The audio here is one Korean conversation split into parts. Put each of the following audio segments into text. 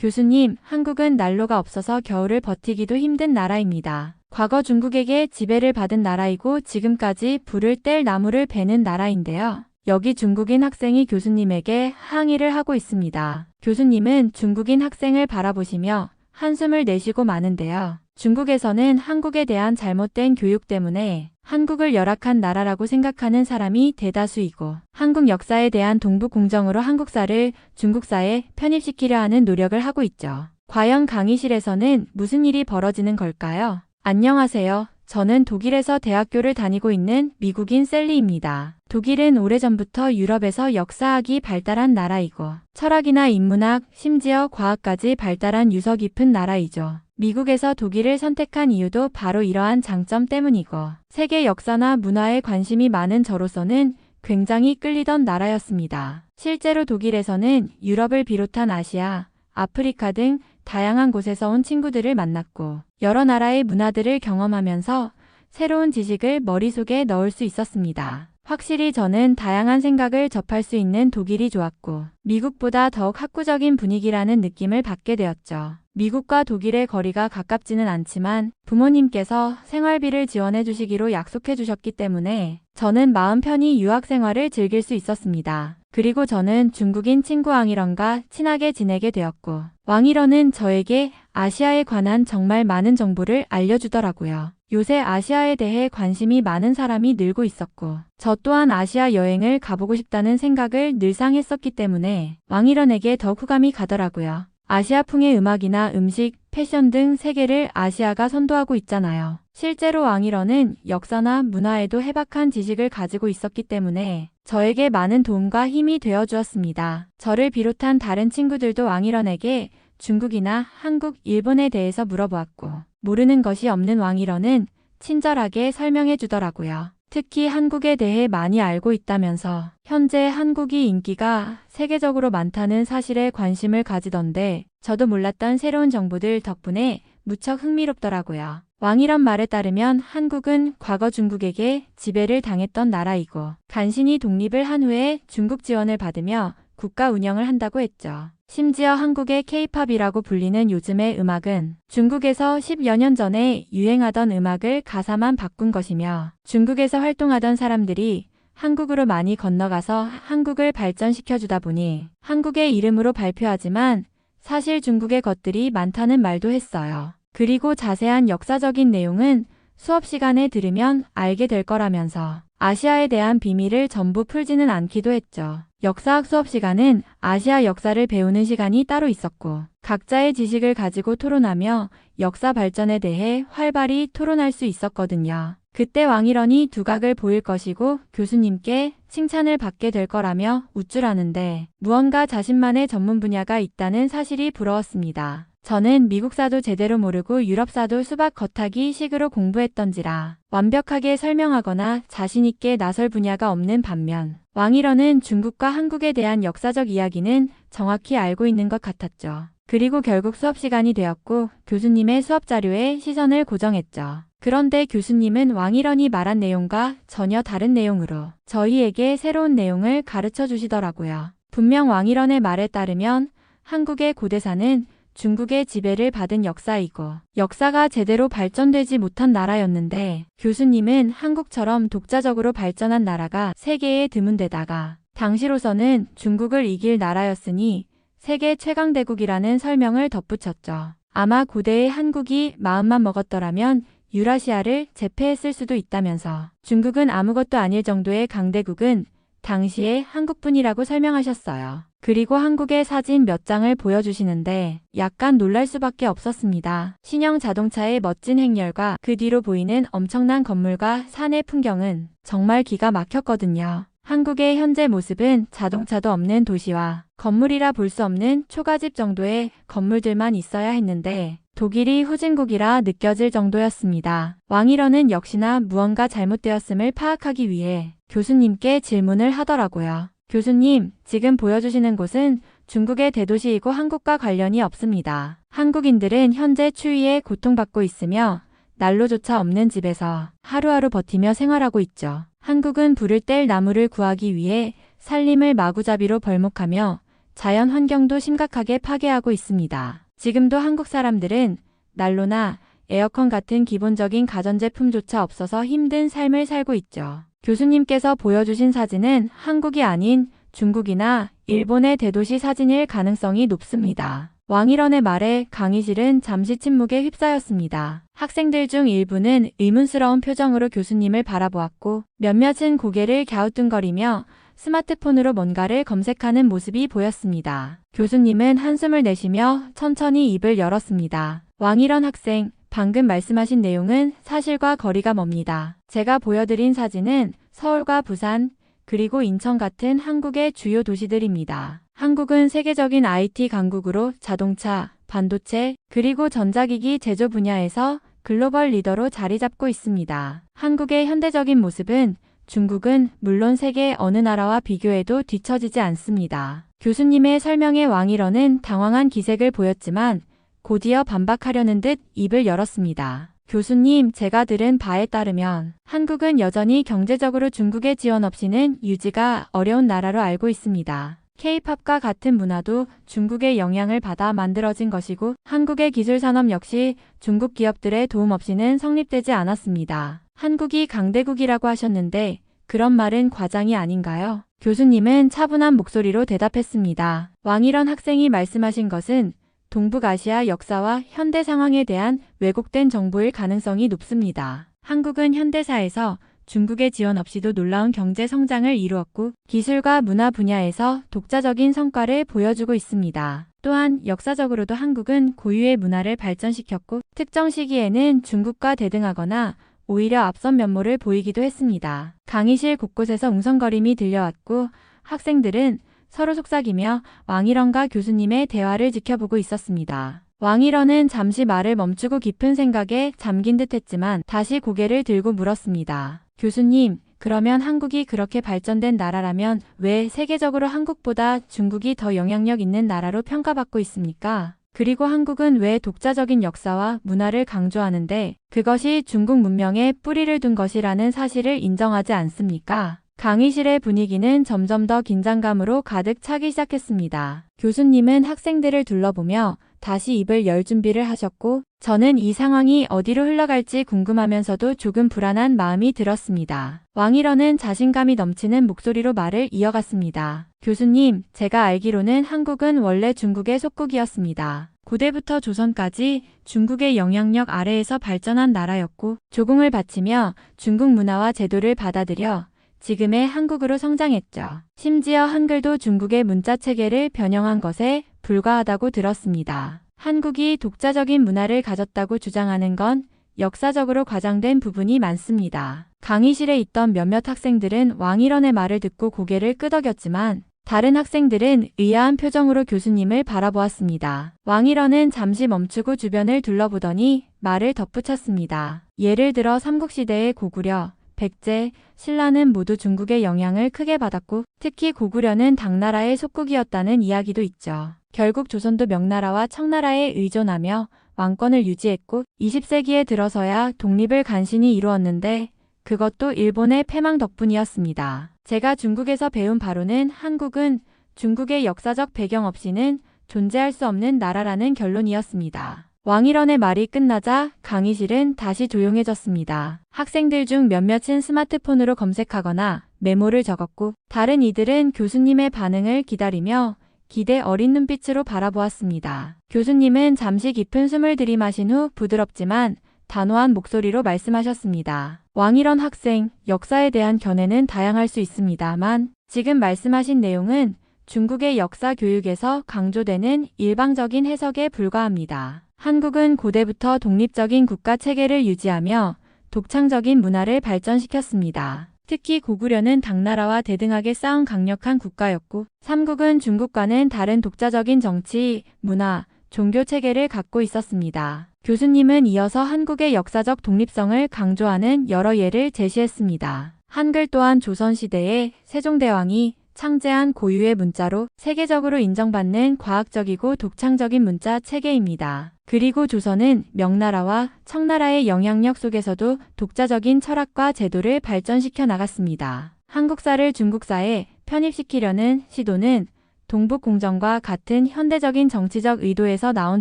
교수님, 한국은 난로가 없어서 겨울을 버티기도 힘든 나라입니다. 과거 중국에게 지배를 받은 나라이고 지금까지 불을 뗄 나무를 베는 나라인데요. 여기 중국인 학생이 교수님에게 항의를 하고 있습니다. 교수님은 중국인 학생을 바라보시며 한숨을 내쉬고 마는데요. 중국에서는 한국에 대한 잘못된 교육 때문에 한국을 열악한 나라라고 생각하는 사람이 대다수이고 한국 역사에 대한 동북 공정으로 한국사를 중국사에 편입시키려 하는 노력을 하고 있죠. 과연 강의실에서는 무슨 일이 벌어지는 걸까요? 안녕하세요. 저는 독일에서 대학교를 다니고 있는 미국인 셀리입니다. 독일은 오래전부터 유럽에서 역사학이 발달한 나라이고 철학이나 인문학, 심지어 과학까지 발달한 유서 깊은 나라이죠. 미국에서 독일을 선택한 이유도 바로 이러한 장점 때문이고 세계 역사나 문화에 관심이 많은 저로서는 굉장히 끌리던 나라였습니다. 실제로 독일에서는 유럽을 비롯한 아시아, 아프리카 등 다양한 곳에서 온 친구들을 만났고 여러 나라의 문화들을 경험하면서 새로운 지식을 머릿속에 넣을 수 있었습니다. 확실히 저는 다양한 생각을 접할 수 있는 독일이 좋았고 미국보다 더욱 학구적인 분위기라는 느낌을 받게 되었죠. 미국과 독일의 거리가 가깝지는 않지만 부모님께서 생활비를 지원해 주시기로 약속해 주셨기 때문에 저는 마음 편히 유학 생활을 즐길 수 있었습니다. 그리고 저는 중국인 친구 왕일원과 친하게 지내게 되었고 왕일원은 저에게 아시아에 관한 정말 많은 정보를 알려주더라고요. 요새 아시아에 대해 관심이 많은 사람이 늘고 있었고 저 또한 아시아 여행을 가보고 싶다는 생각을 늘상 했었기 때문에 왕일원에게 더욱 호감이 가더라고요. 아시아풍의 음악이나 음식, 패션 등 세계를 아시아가 선도하고 있잖아요. 실제로 왕일원은 역사나 문화에도 해박한 지식을 가지고 있었기 때문에 저에게 많은 도움과 힘이 되어 주었습니다. 저를 비롯한 다른 친구들도 왕일원에게 중국이나 한국, 일본에 대해서 물어보았고 모르는 것이 없는 왕일원은 친절하게 설명해 주더라고요. 특히 한국에 대해 많이 알고 있다면서 현재 한국이 인기가 세계적으로 많다는 사실에 관심을 가지던데 저도 몰랐던 새로운 정보들 덕분에 무척 흥미롭더라고요. 왕일원 말에 따르면 한국은 과거 중국에게 지배를 당했던 나라이고 간신히 독립을 한 후에 중국 지원을 받으며 국가 운영을 한다고 했죠. 심지어 한국의 K-팝이라고 불리는 요즘의 음악은 중국에서 10여 년 전에 유행하던 음악을 가사만 바꾼 것이며 중국에서 활동하던 사람들이 한국으로 많이 건너가서 한국을 발전시켜주다 보니 한국의 이름으로 발표하지만 사실 중국의 것들이 많다는 말도 했어요. 그리고 자세한 역사적인 내용은 수업 시간에 들으면 알게 될 거라면서 아시아에 대한 비밀을 전부 풀지는 않기도 했죠. 역사학 수업 시간은 아시아 역사를 배우는 시간이 따로 있었고 각자의 지식을 가지고 토론하며 역사 발전에 대해 활발히 토론할 수 있었거든요. 그때 왕일원이 두각을 보일 것이고 교수님께 칭찬을 받게 될 거라며 우쭐하는데 무언가 자신만의 전문 분야가 있다는 사실이 부러웠습니다. 저는 미국사도 제대로 모르고 유럽사도 수박 겉핥기 식으로 공부했던지라 완벽하게 설명하거나 자신있게 나설 분야가 없는 반면 왕일원은 중국과 한국에 대한 역사적 이야기는 정확히 알고 있는 것 같았죠. 그리고 결국 수업 시간이 되었고 교수님의 수업 자료에 시선을 고정했죠. 그런데 교수님은 왕일원이 말한 내용과 전혀 다른 내용으로 저희에게 새로운 내용을 가르쳐 주시더라고요. 분명 왕일원의 말에 따르면 한국의 고대사는 중국의 지배를 받은 역사이고 역사가 제대로 발전되지 못한 나라였는데 교수님은 한국처럼 독자적으로 발전한 나라가 세계에 드문데다가 당시로서는 중국을 이길 나라였으니 세계 최강대국이라는 설명을 덧붙였죠. 아마 고대의 한국이 마음만 먹었더라면 유라시아를 제패했을 수도 있다면서 중국은 아무것도 아닐 정도의 강대국은 당시에 한국뿐이라고 설명하셨어요. 그리고 한국의 사진 몇 장을 보여주시는데 약간 놀랄 수밖에 없었습니다. 신형 자동차의 멋진 행렬과 그 뒤로 보이는 엄청난 건물과 산의 풍경은 정말 기가 막혔거든요. 한국의 현재 모습은 자동차도 없는 도시와 건물이라 볼 수 없는 초가집 정도의 건물들만 있어야 했는데 독일이 후진국이라 느껴질 정도였습니다. 왕일원은 역시나 무언가 잘못되었음을 파악하기 위해 교수님께 질문을 하더라고요. 교수님, 지금 보여주시는 곳은 중국의 대도시이고 한국과 관련이 없습니다. 한국인들은 현재 추위에 고통받고 있으며 난로조차 없는 집에서 하루하루 버티며 생활하고 있죠. 한국은 불을 뗄 나무를 구하기 위해 산림을 마구잡이로 벌목하며 자연 환경도 심각하게 파괴하고 있습니다. 지금도 한국 사람들은 난로나 에어컨 같은 기본적인 가전제품조차 없어서 힘든 삶을 살고 있죠. 교수님께서 보여주신 사진은 한국이 아닌 중국이나 일본의 대도시 사진일 가능성이 높습니다. 왕일원의 말에 강의실은 잠시 침묵에 휩싸였습니다. 학생들 중 일부는 의문스러운 표정으로 교수님을 바라보았고 몇몇은 고개를 갸우뚱거리며 스마트폰으로 뭔가를 검색하는 모습이 보였습니다. 교수님은 한숨을 내쉬며 천천히 입을 열었습니다. 왕일원 학생, 방금 말씀하신 내용은 사실과 거리가 멉니다. 제가 보여드린 사진은 서울과 부산, 그리고 인천 같은 한국의 주요 도시들입니다. 한국은 세계적인 IT 강국으로 자동차, 반도체, 그리고 전자기기 제조 분야에서 글로벌 리더로 자리 잡고 있습니다. 한국의 현대적인 모습은 중국은 물론 세계 어느 나라와 비교해도 뒤처지지 않습니다. 교수님의 설명에 왕일원은 당황한 기색을 보였지만 곧이어 반박하려는 듯 입을 열었습니다. 교수님, 제가 들은 바에 따르면 한국은 여전히 경제적으로 중국의 지원 없이는 유지가 어려운 나라로 알고 있습니다. K-팝과 같은 문화도 중국의 영향을 받아 만들어진 것이고 한국의 기술산업 역시 중국 기업들의 도움 없이는 성립되지 않았습니다. 한국이 강대국이라고 하셨는데 그런 말은 과장이 아닌가요? 교수님은 차분한 목소리로 대답했습니다. 왕일원 학생이 말씀하신 것은 동북아시아 역사와 현대 상황에 대한 왜곡된 정보일 가능성이 높습니다. 한국은 현대사에서 중국의 지원 없이도 놀라운 경제 성장을 이루었고 기술과 문화 분야에서 독자적인 성과를 보여주고 있습니다. 또한 역사적으로도 한국은 고유의 문화를 발전시켰고 특정 시기에는 중국과 대등하거나 오히려 앞선 면모를 보이기도 했습니다. 강의실 곳곳에서 웅성거림이 들려왔고 학생들은 서로 속삭이며 왕일원과 교수님의 대화를 지켜보고 있었습니다. 왕일원은 잠시 말을 멈추고 깊은 생각에 잠긴 듯 했지만 다시 고개를 들고 물었습니다. 교수님, 그러면 한국이 그렇게 발전된 나라라면 왜 세계적으로 한국보다 중국이 더 영향력 있는 나라로 평가받고 있습니까? 그리고 한국은 왜 독자적인 역사와 문화를 강조하는데 그것이 중국 문명에 뿌리를 둔 것이라는 사실을 인정하지 않습니까? 강의실의 분위기는 점점 더 긴장감으로 가득 차기 시작했습니다. 교수님은 학생들을 둘러보며 다시 입을 열 준비를 하셨고 저는 이 상황이 어디로 흘러갈지 궁금하면서도 조금 불안한 마음이 들었습니다. 왕일원은 자신감이 넘치는 목소리로 말을 이어갔습니다. 교수님, 제가 알기로는 한국은 원래 중국의 속국이었습니다. 고대부터 조선까지 중국의 영향력 아래에서 발전한 나라였고 조공을 바치며 중국 문화와 제도를 받아들여 지금의 한국으로 성장했죠. 심지어 한글도 중국의 문자 체계를 변형한 것에 불과하다고 들었습니다. 한국이 독자적인 문화를 가졌다고 주장하는 건 역사적으로 과장된 부분이 많습니다. 강의실에 있던 몇몇 학생들은 왕일원의 말을 듣고 고개를 끄덕였지만 다른 학생들은 의아한 표정으로 교수님을 바라보았습니다. 왕일원은 잠시 멈추고 주변을 둘러보더니 말을 덧붙였습니다. 예를 들어 삼국시대의 고구려, 백제, 신라는 모두 중국의 영향을 크게 받았고 특히 고구려는 당나라의 속국이었다는 이야기도 있죠. 결국 조선도 명나라와 청나라에 의존하며 왕권을 유지했고 20세기에 들어서야 독립을 간신히 이루었는데 그것도 일본의 패망 덕분이었습니다. 제가 중국에서 배운 바로는 한국은 중국의 역사적 배경 없이는 존재할 수 없는 나라라는 결론이었습니다. 왕일원의 말이 끝나자 강의실은 다시 조용해졌습니다. 학생들 중 몇몇은 스마트폰으로 검색하거나 메모를 적었고 다른 이들은 교수님의 반응을 기다리며 기대 어린 눈빛으로 바라보았습니다. 교수님은 잠시 깊은 숨을 들이마신 후 부드럽지만 단호한 목소리로 말씀하셨습니다. 왕일원 학생, 역사에 대한 견해는 다양할 수 있습니다만 지금 말씀하신 내용은 중국의 역사 교육에서 강조되는 일방적인 해석에 불과합니다. 한국은 고대부터 독립적인 국가 체계를 유지하며 독창적인 문화를 발전시켰습니다. 특히 고구려는 당나라와 대등하게 싸운 강력한 국가였고 삼국은 중국과는 다른 독자적인 정치, 문화, 종교 체계를 갖고 있었습니다. 교수님은 이어서 한국의 역사적 독립성을 강조하는 여러 예를 제시했습니다. 한글 또한 조선시대에 세종대왕이 창제한 고유의 문자로 세계적으로 인정받는 과학적이고 독창적인 문자 체계입니다. 그리고 조선은 명나라와 청나라의 영향력 속에서도 독자적인 철학과 제도를 발전시켜 나갔습니다. 한국사를 중국사에 편입시키려는 시도는 동북공정과 같은 현대적인 정치적 의도에서 나온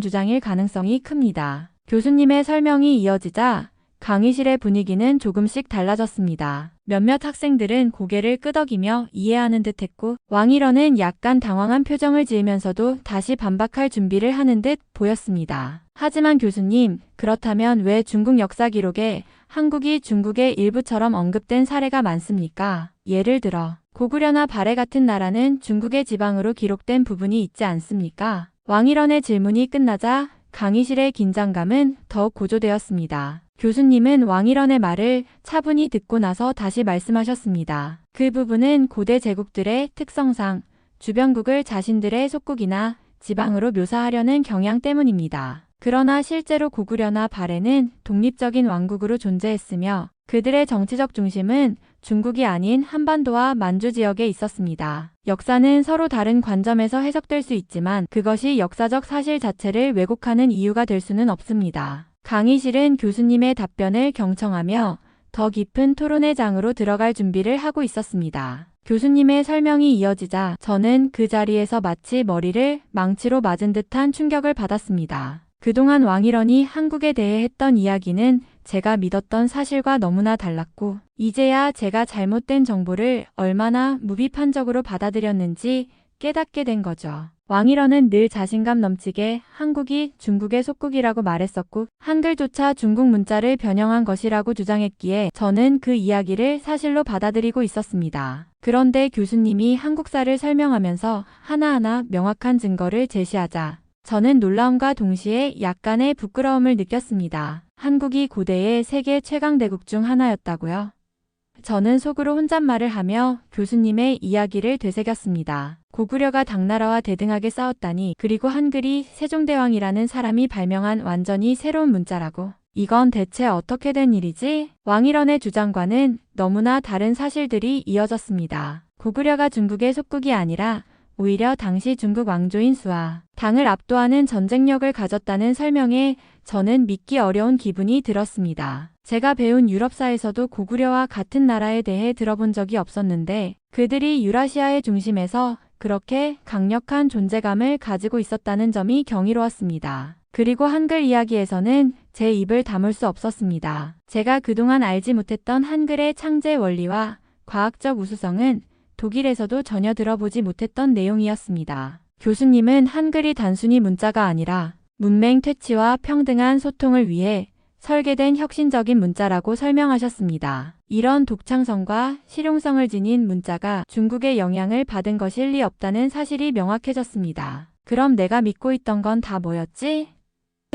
주장일 가능성이 큽니다. 교수님의 설명이 이어지자 강의실의 분위기는 조금씩 달라졌습니다. 몇몇 학생들은 고개를 끄덕이며 이해하는 듯 했고 왕일원은 약간 당황한 표정을 지으면서도 다시 반박할 준비를 하는 듯 보였습니다. 하지만 교수님, 그렇다면 왜 중국 역사 기록에 한국이 중국의 일부처럼 언급된 사례가 많습니까? 예를 들어 고구려나 발해 같은 나라는 중국의 지방으로 기록된 부분이 있지 않습니까? 왕일원의 질문이 끝나자 강의실의 긴장감은 더욱 고조되었습니다. 교수님은 왕일원의 말을 차분히 듣고 나서 다시 말씀하셨습니다. 그 부분은 고대 제국들의 특성상 주변국을 자신들의 속국이나 지방으로 묘사하려는 경향 때문입니다. 그러나 실제로 고구려나 발해는 독립적인 왕국으로 존재했으며 그들의 정치적 중심은 중국이 아닌 한반도와 만주 지역에 있었습니다. 역사는 서로 다른 관점에서 해석될 수 있지만 그것이 역사적 사실 자체를 왜곡하는 이유가 될 수는 없습니다. 강의실은 교수님의 답변을 경청하며 더 깊은 토론의 장으로 들어갈 준비를 하고 있었습니다. 교수님의 설명이 이어지자 저는 그 자리에서 마치 머리를 망치로 맞은 듯한 충격을 받았습니다. 그동안 왕일원이 한국에 대해 했던 이야기는 제가 믿었던 사실과 너무나 달랐고 이제야 제가 잘못된 정보를 얼마나 무비판적으로 받아들였는지 깨닫게 된 거죠. 왕일원은 늘 자신감 넘치게 한국이 중국의 속국이라고 말했었고 한글조차 중국 문자를 변형한 것이라고 주장했기에 저는 그 이야기를 사실로 받아들이고 있었습니다. 그런데 교수님이 한국사를 설명하면서 하나하나 명확한 증거를 제시하자 저는 놀라움과 동시에 약간의 부끄러움을 느꼈습니다. 한국이 고대의 세계 최강대국 중 하나였다고요? 저는 속으로 혼잣말을 하며 교수님의 이야기를 되새겼습니다. 고구려가 당나라와 대등하게 싸웠다니 그리고 한글이 세종대왕이라는 사람이 발명한 완전히 새로운 문자라고. 이건 대체 어떻게 된 일이지? 왕일원의 주장과는 너무나 다른 사실들이 이어졌습니다. 고구려가 중국의 속국이 아니라 오히려 당시 중국 왕조인 수와 당을 압도하는 전쟁력을 가졌다는 설명에 저는 믿기 어려운 기분이 들었습니다. 제가 배운 유럽사에서도 고구려와 같은 나라에 대해 들어본 적이 없었는데 그들이 유라시아의 중심에서 그렇게 강력한 존재감을 가지고 있었다는 점이 경이로웠습니다. 그리고 한글 이야기에서는 제 입을 다물 수 없었습니다. 제가 그동안 알지 못했던 한글의 창제 원리와 과학적 우수성은 독일에서도 전혀 들어보지 못했던 내용이었습니다. 교수님은 한글이 단순히 문자가 아니라 문맹 퇴치와 평등한 소통을 위해 설계된 혁신적인 문자라고 설명하셨습니다. 이런 독창성과 실용성을 지닌 문자가 중국의 영향을 받은 것일 리 없다는 사실이 명확해졌습니다. 그럼 내가 믿고 있던 건 다 뭐였지?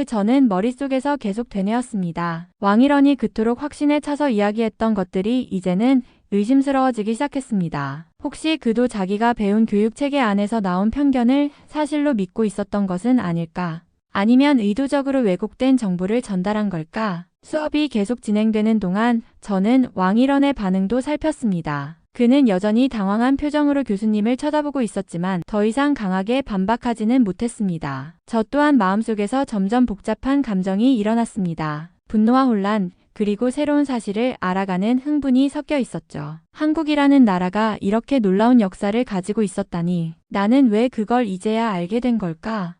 저는 머릿속에서 계속 되뇌었습니다. 왕일원이 그토록 확신에 차서 이야기했던 것들이 이제는 의심스러워지기 시작했습니다. 혹시 그도 자기가 배운 교육체계 안에서 나온 편견을 사실로 믿고 있었던 것은 아닐까? 아니면 의도적으로 왜곡된 정보를 전달한 걸까? 수업이 계속 진행되는 동안 저는 왕일원의 반응도 살폈습니다. 그는 여전히 당황한 표정으로 교수님을 쳐다보고 있었지만 더 이상 강하게 반박하지는 못했습니다. 저 또한 마음속에서 점점 복잡한 감정이 일어났습니다. 분노와 혼란, 그리고 새로운 사실을 알아가는 흥분이 섞여 있었죠. 한국이라는 나라가 이렇게 놀라운 역사를 가지고 있었다니 나는 왜 그걸 이제야 알게 된 걸까?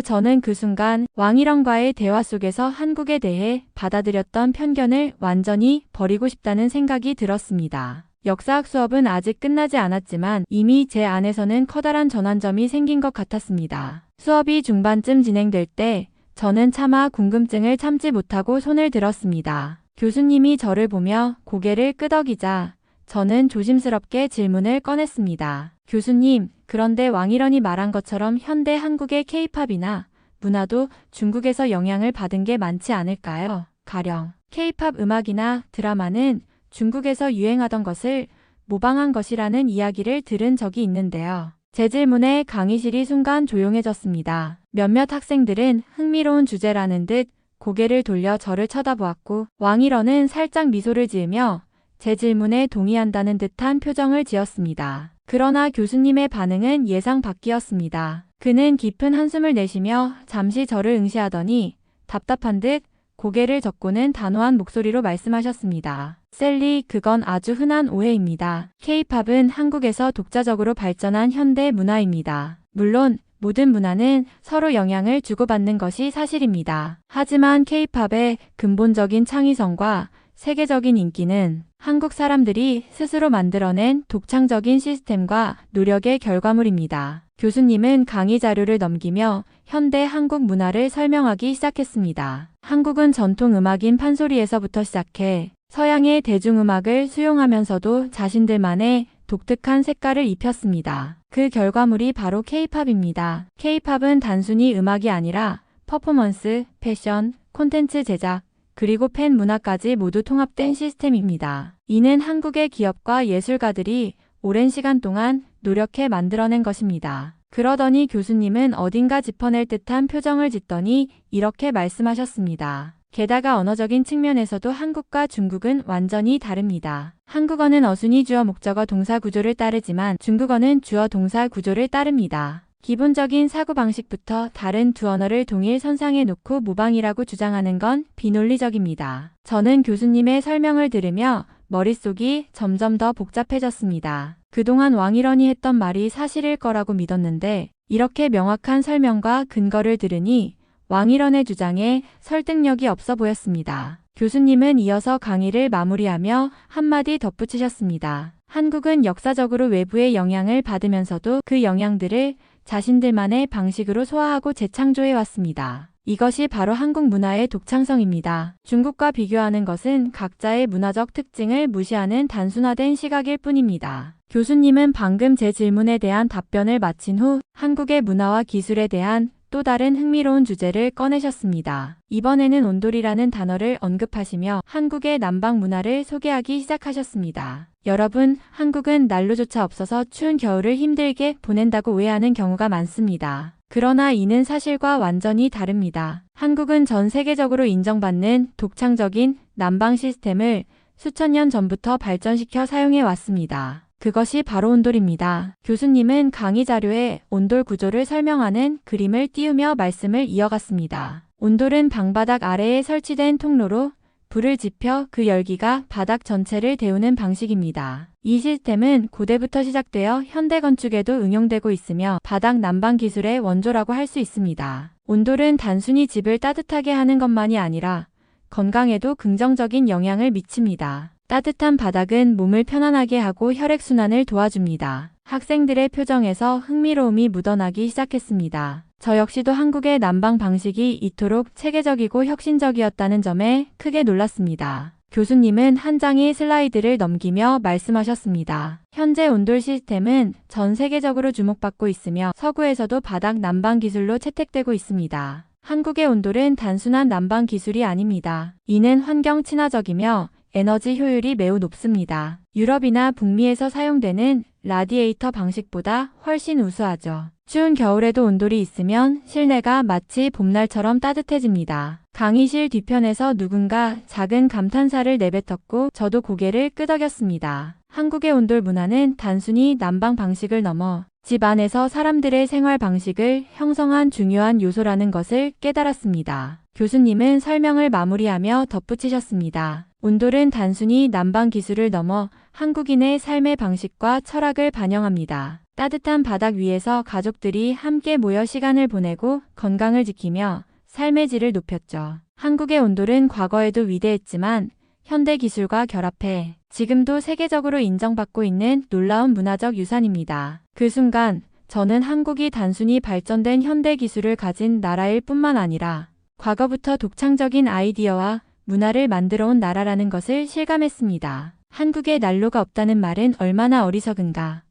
저는 그 순간 왕일원과의 대화 속에서 한국에 대해 받아들였던 편견을 완전히 버리고 싶다는 생각이 들었습니다. 역사학 수업은 아직 끝나지 않았지만 이미 제 안에서는 커다란 전환점이 생긴 것 같았습니다. 수업이 중반쯤 진행될 때 저는 차마 궁금증을 참지 못하고 손을 들었습니다. 교수님이 저를 보며 고개를 끄덕이자 저는 조심스럽게 질문을 꺼냈습니다. 교수님, 그런데 왕일원이 말한 것처럼 현대 한국의 K-팝이나 문화도 중국에서 영향을 받은 게 많지 않을까요? 가령 K-팝 음악이나 드라마는 중국에서 유행하던 것을 모방한 것이라는 이야기를 들은 적이 있는데요. 제 질문에 강의실이 순간 조용해졌습니다. 몇몇 학생들은 흥미로운 주제라는 듯 고개를 돌려 저를 쳐다보았고 왕일원은 살짝 미소를 지으며 제 질문에 동의한다는 듯한 표정을 지었습니다. 그러나 교수님의 반응은 예상 밖이었습니다. 그는 깊은 한숨을 내쉬며 잠시 저를 응시하더니 답답한 듯 고개를 젓고는 단호한 목소리로 말씀하셨습니다. 셀리, 그건 아주 흔한 오해입니다. K-팝은 한국에서 독자적으로 발전한 현대 문화입니다. 물론 모든 문화는 서로 영향을 주고받는 것이 사실입니다. 하지만 K-팝의 근본적인 창의성과 세계적인 인기는 한국 사람들이 스스로 만들어낸 독창적인 시스템과 노력의 결과물입니다. 교수님은 강의 자료를 넘기며 현대 한국 문화를 설명하기 시작했습니다. 한국은 전통 음악인 판소리에서부터 시작해 서양의 대중음악을 수용하면서도 자신들만의 독특한 색깔을 입혔습니다. 그 결과물이 바로 K-팝입니다. K-팝은 단순히 음악이 아니라 퍼포먼스, 패션, 콘텐츠 제작, 그리고 팬 문화까지 모두 통합된 시스템입니다. 이는 한국의 기업과 예술가들이 오랜 시간 동안 노력해 만들어낸 것입니다. 그러더니 교수님은 어딘가 짚어낼 듯한 표정을 짓더니 이렇게 말씀하셨습니다. 게다가 언어적인 측면에서도 한국과 중국은 완전히 다릅니다. 한국어는 어순이 주어 목적어 동사 구조를 따르지만 중국어는 주어 동사 구조를 따릅니다. 기본적인 사고방식부터 다른 두 언어를 동일 선상에 놓고 모방이라고 주장하는 건 비논리적입니다. 저는 교수님의 설명을 들으며 머릿속이 점점 더 복잡해졌습니다. 그동안 왕일원이 했던 말이 사실일 거라고 믿었는데 이렇게 명확한 설명과 근거를 들으니 왕일원의 주장에 설득력이 없어 보였습니다. 교수님은 이어서 강의를 마무리하며 한마디 덧붙이셨습니다. 한국은 역사적으로 외부의 영향을 받으면서도 그 영향들을 자신들만의 방식으로 소화하고 재창조해 왔습니다. 이것이 바로 한국 문화의 독창성입니다. 중국과 비교하는 것은 각자의 문화적 특징을 무시하는 단순화된 시각일 뿐입니다. 교수님은 방금 제 질문에 대한 답변을 마친 후 한국의 문화와 기술에 대한 또 다른 흥미로운 주제를 꺼내셨습니다. 이번에는 온돌이라는 단어를 언급하시며 한국의 남방 문화를 소개하기 시작하셨습니다. 여러분, 한국은 난로조차 없어서 추운 겨울을 힘들게 보낸다고 오해하는 경우가 많습니다. 그러나 이는 사실과 완전히 다릅니다. 한국은 전 세계적으로 인정받는 독창적인 난방 시스템을 수천 년 전부터 발전시켜 사용해 왔습니다. 그것이 바로 온돌입니다. 교수님은 강의 자료에 온돌 구조를 설명하는 그림을 띄우며 말씀을 이어갔습니다. 온돌은 방바닥 아래에 설치된 통로로 불을 지펴 그 열기가 바닥 전체를 데우는 방식입니다. 이 시스템은 고대부터 시작되어 현대 건축에도 응용되고 있으며 바닥 난방 기술의 원조라고 할 수 있습니다. 온돌은 단순히 집을 따뜻하게 하는 것만이 아니라 건강에도 긍정적인 영향을 미칩니다. 따뜻한 바닥은 몸을 편안하게 하고 혈액순환을 도와줍니다. 학생들의 표정에서 흥미로움이 묻어나기 시작했습니다. 저 역시도 한국의 난방 방식이 이토록 체계적이고 혁신적이었다는 점에 크게 놀랐습니다. 교수님은 한 장의 슬라이드를 넘기며 말씀하셨습니다. 현재 온돌 시스템은 전 세계적으로 주목받고 있으며 서구에서도 바닥 난방 기술로 채택되고 있습니다. 한국의 온돌은 단순한 난방 기술이 아닙니다. 이는 환경 친화적이며 에너지 효율이 매우 높습니다. 유럽이나 북미에서 사용되는 라디에이터 방식보다 훨씬 우수하죠. 추운 겨울에도 온돌이 있으면 실내가 마치 봄날처럼 따뜻해집니다. 강의실 뒤편에서 누군가 작은 감탄사를 내뱉었고 저도 고개를 끄덕였습니다. 한국의 온돌 문화는 단순히 난방 방식을 넘어 집 안에서 사람들의 생활 방식을 형성한 중요한 요소라는 것을 깨달았습니다. 교수님은 설명을 마무리하며 덧붙이셨습니다. 온돌은 단순히 난방 기술을 넘어 한국인의 삶의 방식과 철학을 반영합니다. 따뜻한 바닥 위에서 가족들이 함께 모여 시간을 보내고 건강을 지키며 삶의 질을 높였죠. 한국의 온돌은 과거에도 위대했지만 현대 기술과 결합해 지금도 세계적으로 인정받고 있는 놀라운 문화적 유산입니다. 그 순간 저는 한국이 단순히 발전된 현대 기술을 가진 나라일 뿐만 아니라 과거부터 독창적인 아이디어와 문화를 만들어 온 나라라는 것을 실감했습니다. 한국에 난로가 없다는 말은 얼마나 어리석은가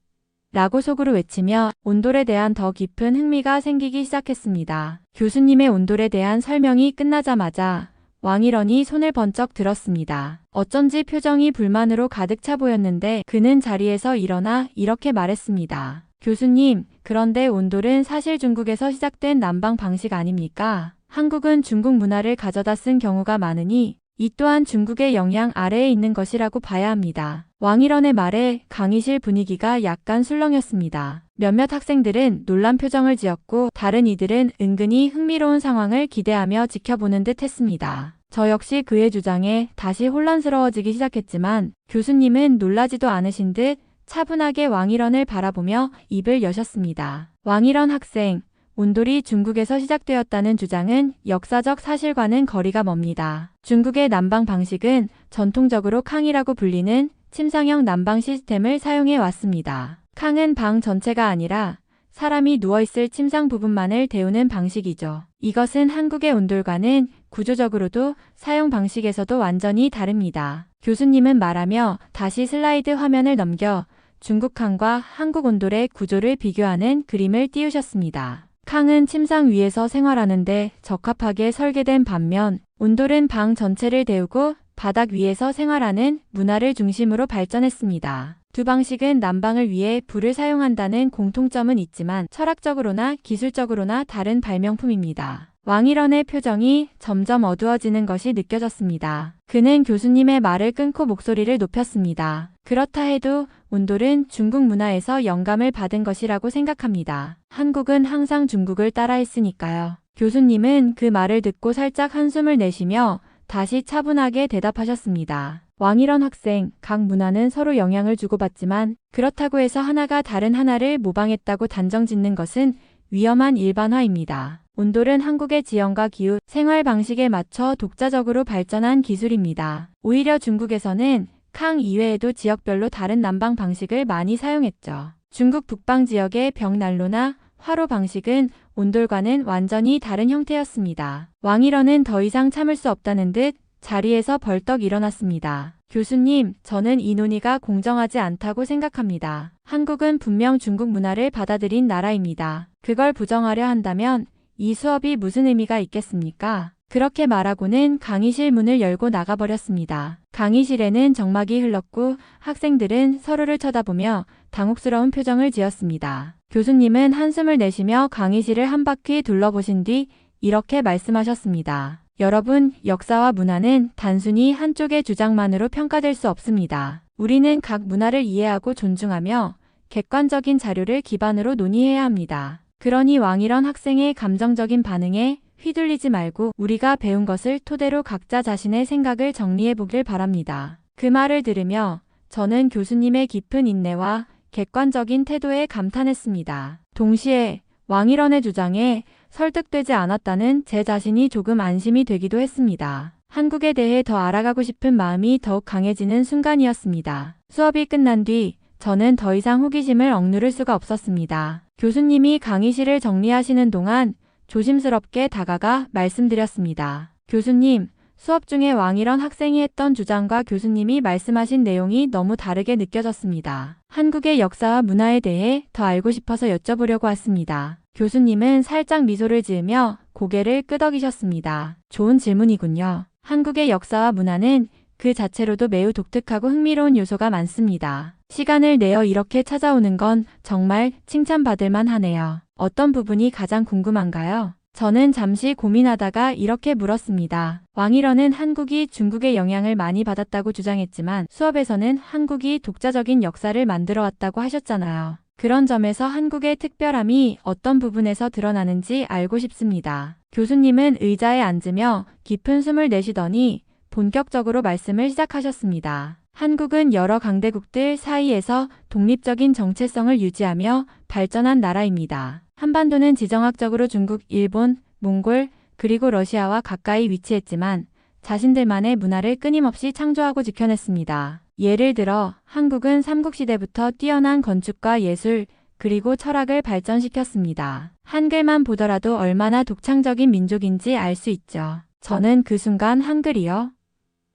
라고 속으로 외치며 온돌에 대한 더 깊은 흥미가 생기기 시작했습니다. 교수님의 온돌에 대한 설명이 끝나자마자 왕일원이 손을 번쩍 들었습니다. 어쩐지 표정이 불만으로 가득 차 보였는데 그는 자리에서 일어나 이렇게 말했습니다. 교수님, 그런데 온돌은 사실 중국에서 시작된 난방 방식 아닙니까? 한국은 중국 문화를 가져다 쓴 경우가 많으니 이 또한 중국의 영향 아래에 있는 것이라고 봐야 합니다. 왕일원의 말에 강의실 분위기가 약간 술렁였습니다. 몇몇 학생들은 놀란 표정을 지었고 다른 이들은 은근히 흥미로운 상황을 기대하며 지켜보는 듯 했습니다. 저 역시 그의 주장에 다시 혼란스러워지기 시작했지만 교수님은 놀라지도 않으신 듯 차분하게 왕일원을 바라보며 입을 여셨습니다. 왕일원 학생, 온돌이 중국에서 시작되었다는 주장은 역사적 사실과는 거리가 멉니다. 중국의 난방 방식은 전통적으로 캉이라고 불리는 침상형 난방 시스템을 사용해 왔습니다. 캉은 방 전체가 아니라 사람이 누워있을 침상 부분만을 데우는 방식이죠. 이것은 한국의 온돌과는 구조적으로도 사용 방식에서도 완전히 다릅니다. 교수님은 말하며 다시 슬라이드 화면을 넘겨 중국 캉과 한국 온돌의 구조를 비교하는 그림을 띄우셨습니다. 캉은 침상 위에서 생활하는데 적합하게 설계된 반면 온돌은 방 전체를 데우고 바닥 위에서 생활하는 문화를 중심으로 발전했습니다. 두 방식은 난방을 위해 불을 사용한다는 공통점은 있지만 철학적으로나 기술적으로나 다른 발명품입니다. 왕일원의 표정이 점점 어두워지는 것이 느껴졌습니다. 그는 교수님의 말을 끊고 목소리를 높였습니다. 그렇다 해도 온돌은 중국 문화에서 영감을 받은 것이라고 생각합니다. 한국은 항상 중국을 따라했으니까요. 교수님은 그 말을 듣고 살짝 한숨을 내쉬며 다시 차분하게 대답하셨습니다. 왕일원 학생, 각 문화는 서로 영향을 주고받지만 그렇다고 해서 하나가 다른 하나를 모방했다고 단정짓는 것은 위험한 일반화입니다. 온돌은 한국의 지형과 기후, 생활 방식에 맞춰 독자적으로 발전한 기술입니다. 오히려 중국에서는 캉 이외에도 지역별로 다른 난방 방식을 많이 사용했죠. 중국 북방 지역의 벽난로나 화로 방식은 온돌과는 완전히 다른 형태였습니다. 왕일원은 더 이상 참을 수 없다는 듯 자리에서 벌떡 일어났습니다. 교수님, 저는 이 논의가 공정하지 않다고 생각합니다. 한국은 분명 중국 문화를 받아들인 나라입니다. 그걸 부정하려 한다면 이 수업이 무슨 의미가 있겠습니까? 그렇게 말하고는 강의실 문을 열고 나가버렸습니다. 강의실에는 정막이 흘렀고 학생들은 서로를 쳐다보며 당혹스러운 표정을 지었습니다. 교수님은 한숨을 내쉬며 강의실을 한 바퀴 둘러보신 뒤 이렇게 말씀하셨습니다. 여러분, 역사와 문화는 단순히 한쪽의 주장만으로 평가될 수 없습니다. 우리는 각 문화를 이해하고 존중하며 객관적인 자료를 기반으로 논의해야 합니다. 그러니 왕일원 학생의 감정적인 반응에 휘둘리지 말고 우리가 배운 것을 토대로 각자 자신의 생각을 정리해 보길 바랍니다. 그 말을 들으며 저는 교수님의 깊은 인내와 객관적인 태도에 감탄했습니다. 동시에 왕일원의 주장에 설득되지 않았다는 제 자신이 조금 안심이 되기도 했습니다. 한국에 대해 더 알아가고 싶은 마음이 더욱 강해지는 순간이었습니다. 수업이 끝난 뒤 저는 더 이상 호기심을 억누를 수가 없었습니다. 교수님이 강의실을 정리하시는 동안 조심스럽게 다가가 말씀드렸습니다. 교수님, 수업 중에 왕일원 학생이 했던 주장과 교수님이 말씀하신 내용이 너무 다르게 느껴졌습니다. 한국의 역사와 문화에 대해 더 알고 싶어서 여쭤보려고 왔습니다. 교수님은 살짝 미소를 지으며 고개를 끄덕이셨습니다. 좋은 질문이군요. 한국의 역사와 문화는 그 자체로도 매우 독특하고 흥미로운 요소가 많습니다. 시간을 내어 이렇게 찾아오는 건 정말 칭찬받을 만하네요. 어떤 부분이 가장 궁금한가요? 저는 잠시 고민하다가 이렇게 물었습니다. 왕일원은 한국이 중국의 영향을 많이 받았다고 주장했지만 수업에서는 한국이 독자적인 역사를 만들어 왔다고 하셨잖아요. 그런 점에서 한국의 특별함이 어떤 부분에서 드러나는지 알고 싶습니다. 교수님은 의자에 앉으며 깊은 숨을 내쉬더니 본격적으로 말씀을 시작하셨습니다. 한국은 여러 강대국들 사이에서 독립적인 정체성을 유지하며 발전한 나라입니다. 한반도는 지정학적으로 중국, 일본, 몽골, 그리고 러시아와 가까이 위치했지만 자신들만의 문화를 끊임없이 창조하고 지켜냈습니다. 예를 들어 한국은 삼국시대부터 뛰어난 건축과 예술, 그리고 철학을 발전시켰습니다. 한글만 보더라도 얼마나 독창적인 민족인지 알 수 있죠. 저는 그 순간 한글이요?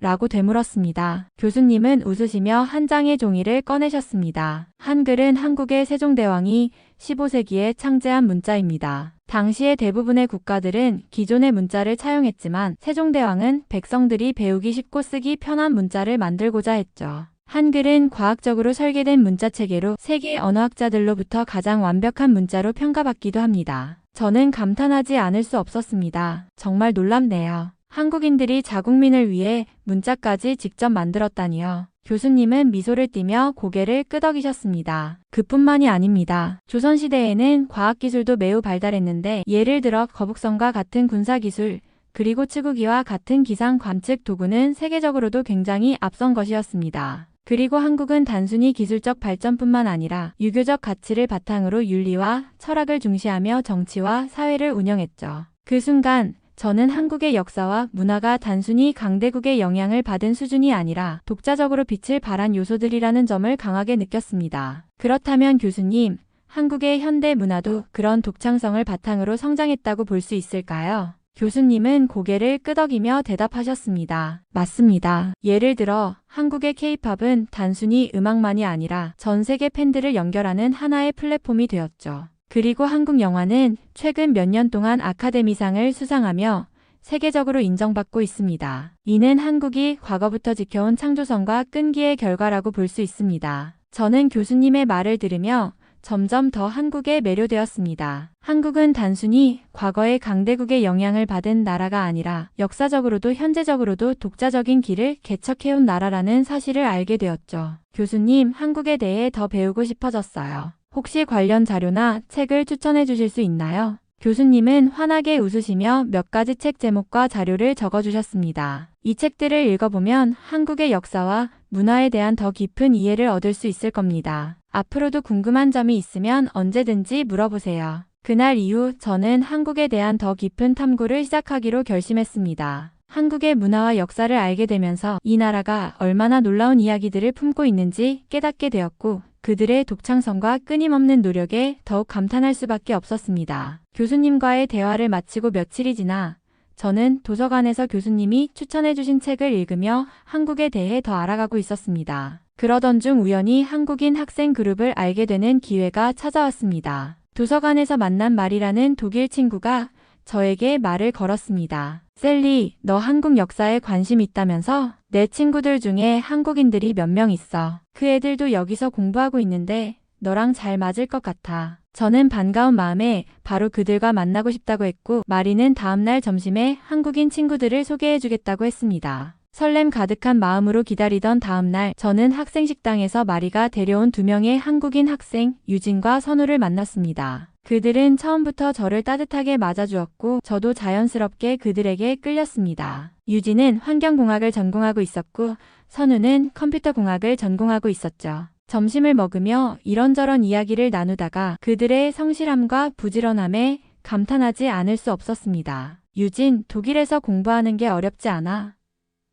라고 되물었습니다. 교수님은 웃으시며 한 장의 종이를 꺼내셨습니다. 한글은 한국의 세종대왕이 15세기에 창제한 문자입니다. 당시의 대부분의 국가들은 기존의 문자를 차용했지만 세종대왕은 백성들이 배우기 쉽고 쓰기 편한 문자를 만들고자 했죠. 한글은 과학적으로 설계된 문자체계로 세계 언어학자들로부터 가장 완벽한 문자로 평가받기도 합니다. 저는 감탄하지 않을 수 없었습니다. 정말 놀랍네요. 한국인들이 자국민을 위해 문자까지 직접 만들었다니요. 교수님은 미소를 띠며 고개를 끄덕이셨습니다. 그뿐만이 아닙니다. 조선시대에는 과학기술도 매우 발달했는데 예를 들어 거북선과 같은 군사기술, 그리고 치구기와 같은 기상 관측 도구는 세계적으로도 굉장히 앞선 것이었습니다. 그리고 한국은 단순히 기술적 발전뿐만 아니라 유교적 가치를 바탕으로 윤리와 철학을 중시하며 정치와 사회를 운영했죠. 그 순간 저는 한국의 역사와 문화가 단순히 강대국의 영향을 받은 수준이 아니라 독자적으로 빛을 발한 요소들이라는 점을 강하게 느꼈습니다. 그렇다면 교수님, 한국의 현대 문화도 그런 독창성을 바탕으로 성장했다고 볼 수 있을까요? 교수님은 고개를 끄덕이며 대답하셨습니다. 맞습니다. 예를 들어 한국의 K-팝은 단순히 음악만이 아니라 전 세계 팬들을 연결하는 하나의 플랫폼이 되었죠. 그리고 한국 영화는 최근 몇 년 동안 아카데미상을 수상하며 세계적으로 인정받고 있습니다. 이는 한국이 과거부터 지켜온 창조성과 끈기의 결과라고 볼 수 있습니다. 저는 교수님의 말을 들으며 점점 더 한국에 매료되었습니다. 한국은 단순히 과거의 강대국의 영향을 받은 나라가 아니라 역사적으로도 현재적으로도 독자적인 길을 개척해온 나라라는 사실을 알게 되었죠. 교수님, 한국에 대해 더 배우고 싶어졌어요. 혹시 관련 자료나 책을 추천해 주실 수 있나요? 교수님은 환하게 웃으시며 몇 가지 책 제목과 자료를 적어주셨습니다. 이 책들을 읽어보면 한국의 역사와 문화에 대한 더 깊은 이해를 얻을 수 있을 겁니다. 앞으로도 궁금한 점이 있으면 언제든지 물어보세요. 그날 이후 저는 한국에 대한 더 깊은 탐구를 시작하기로 결심했습니다. 한국의 문화와 역사를 알게 되면서 이 나라가 얼마나 놀라운 이야기들을 품고 있는지 깨닫게 되었고 그들의 독창성과 끊임없는 노력에 더욱 감탄할 수밖에 없었습니다. 교수님과의 대화를 마치고 며칠이 지나 저는 도서관에서 교수님이 추천해주신 책을 읽으며 한국에 대해 더 알아가고 있었습니다. 그러던 중 우연히 한국인 학생 그룹을 알게 되는 기회가 찾아왔습니다. 도서관에서 만난 말이라는 독일 친구가 저에게 말을 걸었습니다. 셀리, 너 한국 역사에 관심 있다면서? 내 친구들 중에 한국인들이 몇 명 있어. 그 애들도 여기서 공부하고 있는데 너랑 잘 맞을 것 같아. 저는 반가운 마음에 바로 그들과 만나고 싶다고 했고 마리는 다음날 점심에 한국인 친구들을 소개해주겠다고 했습니다. 설렘 가득한 마음으로 기다리던 다음날 저는 학생식당에서 마리가 데려온 2명의 한국인 학생 유진과 선우를 만났습니다. 그들은 처음부터 저를 따뜻하게 맞아주었고 저도 자연스럽게 그들에게 끌렸습니다. 유진은 환경공학을 전공하고 있었고 선우는 컴퓨터공학을 전공하고 있었죠. 점심을 먹으며 이런저런 이야기를 나누다가 그들의 성실함과 부지런함에 감탄하지 않을 수 없었습니다. 유진, 독일에서 공부하는 게 어렵지 않아?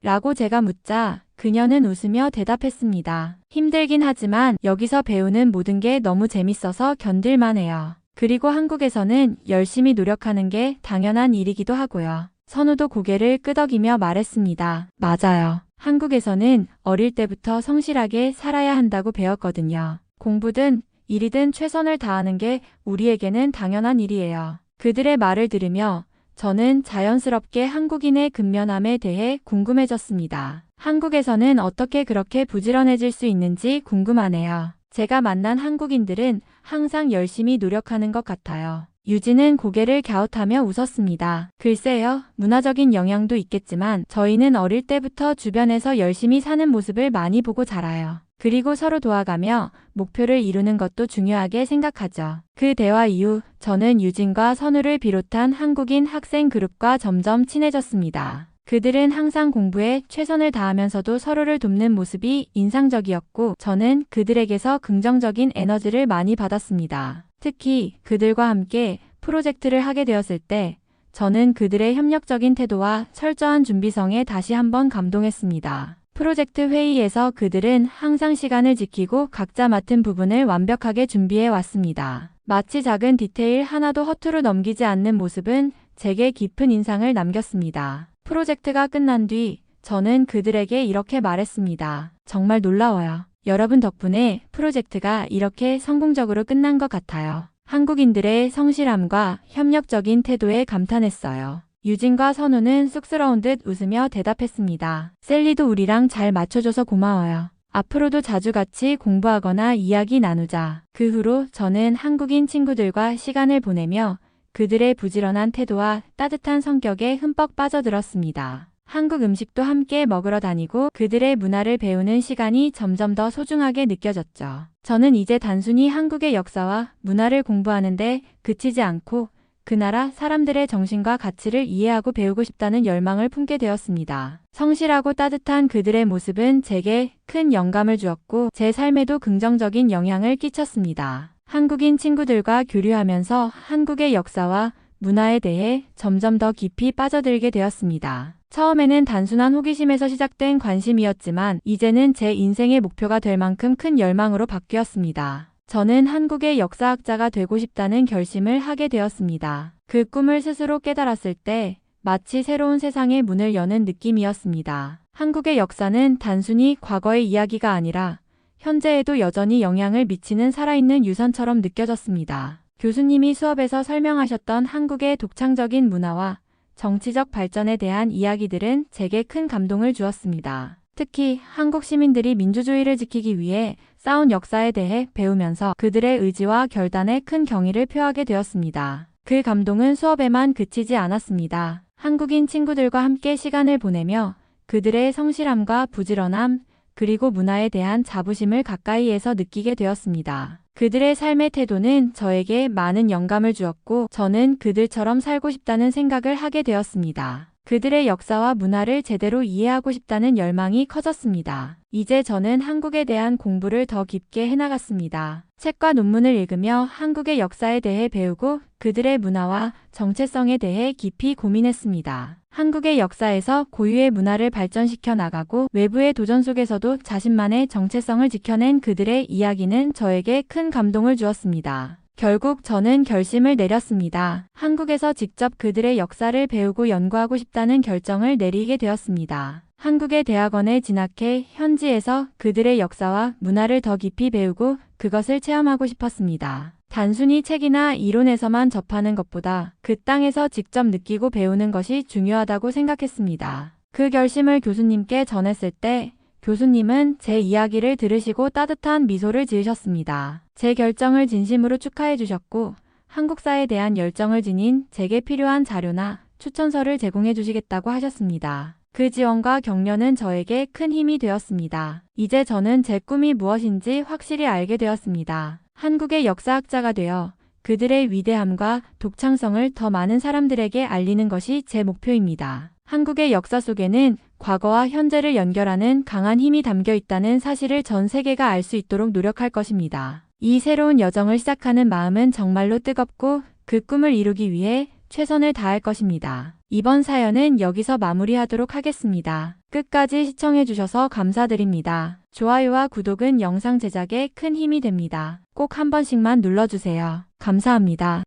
라고 제가 묻자 그녀는 웃으며 대답했습니다. 힘들긴 하지만 여기서 배우는 모든 게 너무 재밌어서 견딜만 해요. 그리고 한국에서는 열심히 노력하는 게 당연한 일이기도 하고요. 선우도 고개를 끄덕이며 말했습니다. 맞아요. 한국에서는 어릴 때부터 성실하게 살아야 한다고 배웠거든요. 공부든 일이든 최선을 다하는 게 우리에게는 당연한 일이에요. 그들의 말을 들으며 저는 자연스럽게 한국인의 근면함에 대해 궁금해졌습니다. 한국에서는 어떻게 그렇게 부지런해질 수 있는지 궁금하네요. 제가 만난 한국인들은 항상 열심히 노력하는 것 같아요. 유진은 고개를 갸웃하며 웃었습니다. 글쎄요, 문화적인 영향도 있겠지만 저희는 어릴 때부터 주변에서 열심히 사는 모습을 많이 보고 자라요. 그리고 서로 도와가며 목표를 이루는 것도 중요하게 생각하죠. 그 대화 이후 저는 유진과 선우를 비롯한 한국인 학생 그룹과 점점 친해졌습니다. 그들은 항상 공부에 최선을 다하면서도 서로를 돕는 모습이 인상적이었고 저는 그들에게서 긍정적인 에너지를 많이 받았습니다. 특히 그들과 함께 프로젝트를 하게 되었을 때 저는 그들의 협력적인 태도와 철저한 준비성에 다시 한번 감동했습니다. 프로젝트 회의에서 그들은 항상 시간을 지키고 각자 맡은 부분을 완벽하게 준비해 왔습니다. 마치 작은 디테일 하나도 허투루 넘기지 않는 모습은 제게 깊은 인상을 남겼습니다. 프로젝트가 끝난 뒤 저는 그들에게 이렇게 말했습니다. 정말 놀라워요. 여러분 덕분에 프로젝트가 이렇게 성공적으로 끝난 것 같아요. 한국인들의 성실함과 협력적인 태도에 감탄했어요. 유진과 선우는 쑥스러운 듯 웃으며 대답했습니다. 셀리도 우리랑 잘 맞춰줘서 고마워요. 앞으로도 자주 같이 공부하거나 이야기 나누자. 그 후로 저는 한국인 친구들과 시간을 보내며 그들의 부지런한 태도와 따뜻한 성격에 흠뻑 빠져들었습니다. 한국 음식도 함께 먹으러 다니고 그들의 문화를 배우는 시간이 점점 더 소중하게 느껴졌죠. 저는 이제 단순히 한국의 역사와 문화를 공부하는데 그치지 않고 그 나라 사람들의 정신과 가치를 이해하고 배우고 싶다는 열망을 품게 되었습니다. 성실하고 따뜻한 그들의 모습은 제게 큰 영감을 주었고 제 삶에도 긍정적인 영향을 끼쳤습니다. 한국인 친구들과 교류하면서 한국의 역사와 문화에 대해 점점 더 깊이 빠져들게 되었습니다. 처음에는 단순한 호기심에서 시작된 관심이었지만 이제는 제 인생의 목표가 될 만큼 큰 열망으로 바뀌었습니다. 저는 한국의 역사학자가 되고 싶다는 결심을 하게 되었습니다. 그 꿈을 스스로 깨달았을 때 마치 새로운 세상의 문을 여는 느낌이었습니다. 한국의 역사는 단순히 과거의 이야기가 아니라 현재에도 여전히 영향을 미치는 살아있는 유산처럼 느껴졌습니다. 교수님이 수업에서 설명하셨던 한국의 독창적인 문화와 정치적 발전에 대한 이야기들은 제게 큰 감동을 주었습니다. 특히 한국 시민들이 민주주의를 지키기 위해 싸운 역사에 대해 배우면서 그들의 의지와 결단에 큰 경의를 표하게 되었습니다. 그 감동은 수업에만 그치지 않았습니다. 한국인 친구들과 함께 시간을 보내며 그들의 성실함과 부지런함, 그리고 문화에 대한 자부심을 가까이에서 느끼게 되었습니다. 그들의 삶의 태도는 저에게 많은 영감을 주었고 저는 그들처럼 살고 싶다는 생각을 하게 되었습니다. 그들의 역사와 문화를 제대로 이해하고 싶다는 열망이 커졌습니다. 이제 저는 한국에 대한 공부를 더 깊게 해나갔습니다. 책과 논문을 읽으며 한국의 역사에 대해 배우고 그들의 문화와 정체성에 대해 깊이 고민했습니다. 한국의 역사에서 고유의 문화를 발전시켜 나가고 외부의 도전 속에서도 자신만의 정체성을 지켜낸 그들의 이야기는 저에게 큰 감동을 주었습니다. 결국 저는 결심을 내렸습니다. 한국에서 직접 그들의 역사를 배우고 연구하고 싶다는 결정을 내리게 되었습니다. 한국의 대학원에 진학해 현지에서 그들의 역사와 문화를 더 깊이 배우고 그것을 체험하고 싶었습니다. 단순히 책이나 이론에서만 접하는 것보다 그 땅에서 직접 느끼고 배우는 것이 중요하다고 생각했습니다. 그 결심을 교수님께 전했을 때 교수님은 제 이야기를 들으시고 따뜻한 미소를 지으셨습니다. 제 결정을 진심으로 축하해 주셨고 한국사에 대한 열정을 지닌 제게 필요한 자료나 추천서를 제공해 주시겠다고 하셨습니다. 그 지원과 격려는 저에게 큰 힘이 되었습니다. 이제 저는 제 꿈이 무엇인지 확실히 알게 되었습니다. 한국의 역사학자가 되어 그들의 위대함과 독창성을 더 많은 사람들에게 알리는 것이 제 목표입니다. 한국의 역사 속에는 과거와 현재를 연결하는 강한 힘이 담겨 있다는 사실을 전 세계가 알 수 있도록 노력할 것입니다. 이 새로운 여정을 시작하는 마음은 정말로 뜨겁고 그 꿈을 이루기 위해 최선을 다할 것입니다. 이번 사연은 여기서 마무리하도록 하겠습니다. 끝까지 시청해주셔서 감사드립니다. 좋아요와 구독은 영상 제작에 큰 힘이 됩니다. 꼭 한 번씩만 눌러주세요. 감사합니다.